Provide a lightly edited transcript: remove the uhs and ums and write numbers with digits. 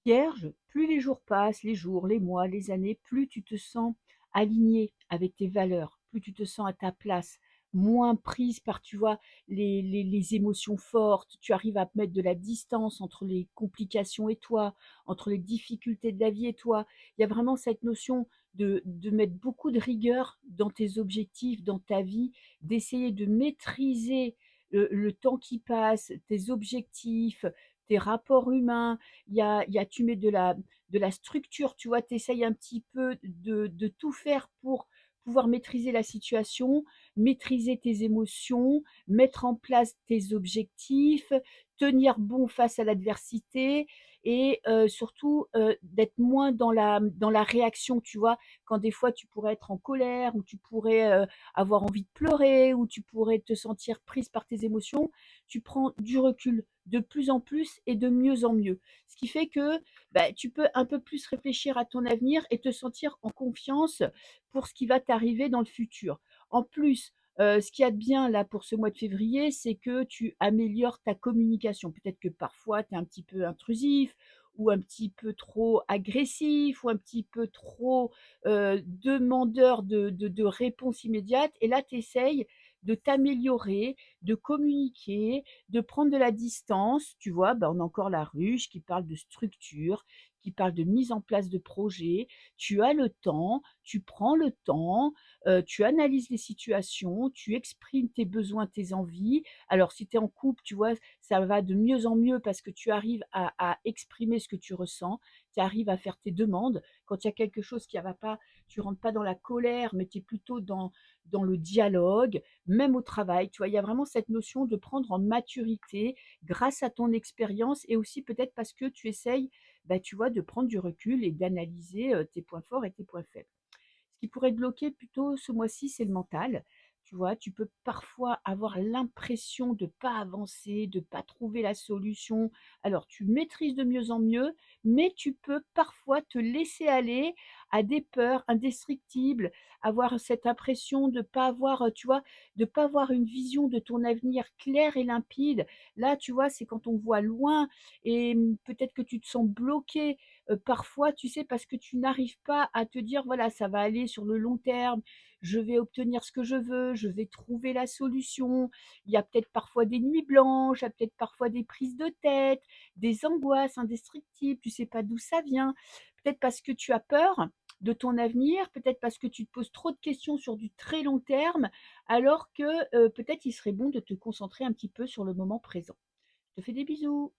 Vierge, plus les jours passent, les jours, les mois, les années, plus tu te sens aligné avec tes valeurs, plus tu te sens à ta place, moins prise par, tu vois, les émotions fortes. Tu arrives à mettre de la distance entre les complications et toi, entre les difficultés de la vie et toi. Il y a vraiment cette notion de mettre beaucoup de rigueur dans tes objectifs, dans ta vie, d'essayer de maîtriser le temps qui passe, tes objectifs, tes rapports humains. Il y a tu mets de la structure, tu vois? Tu essayes un petit peu de tout faire pour pouvoir maîtriser la situation, maîtriser tes émotions, mettre en place tes objectifs, tenir bon face à l'adversité et surtout, d'être moins dans la réaction, tu vois? Quand des fois tu pourrais être en colère ou tu pourrais, avoir envie de pleurer ou tu pourrais te sentir prise par tes émotions, tu prends du recul de plus en plus et de mieux en mieux. Ce qui fait que, bah, tu peux un peu plus réfléchir à ton avenir et te sentir en confiance pour ce qui va t'arriver dans le futur. En plus, ce qu'il y a de bien là pour ce mois de février, c'est que tu améliores ta communication. Peut-être que parfois tu es un petit peu intrusif ou un petit peu trop agressif ou un petit peu trop, demandeur de réponses immédiates et là tu essayes de t'améliorer, de communiquer, de prendre de la distance, tu vois? Bah, on a encore la ruche qui parle de structure, qui parle de mise en place de projets. Tu as le temps, tu prends le temps, tu analyses les situations, tu exprimes tes besoins, tes envies. Alors si tu es en couple, tu vois, ça va de mieux en mieux parce que tu arrives à exprimer ce que tu ressens, tu arrives à faire tes demandes. Quand il y a quelque chose qui ne va pas, tu rentres pas dans la colère, mais tu es plutôt dans le dialogue, même au travail, tu vois? Il y a vraiment cette notion de prendre en maturité grâce à ton expérience et aussi peut-être parce que tu essayes, bah, tu vois, de prendre du recul et d'analyser, tes points forts et tes points faibles. Ce qui pourrait te bloquer plutôt ce mois-ci, c'est le mental. Tu vois, tu peux parfois avoir l'impression de pas avancer, de pas trouver la solution. Alors, tu maîtrises de mieux en mieux, mais tu peux parfois te laisser aller à des peurs indescriptibles, avoir cette impression de pas avoir, tu vois, de pas avoir une vision de ton avenir claire et limpide. Là, tu vois, c'est quand on voit loin et peut-être que tu te sens bloqué parfois, tu sais, parce que tu n'arrives pas à te dire: «Voilà, ça va aller sur le long terme, je vais obtenir ce que je veux, je vais trouver la solution». Il y a peut-être parfois des nuits blanches, il y a peut-être parfois des prises de tête, des angoisses indescriptibles, tu sais pas d'où ça vient. Peut-être parce que tu as peur de ton avenir, peut-être parce que tu te poses trop de questions sur du très long terme, alors que, peut-être il serait bon de te concentrer un petit peu sur le moment présent. Je te fais des bisous.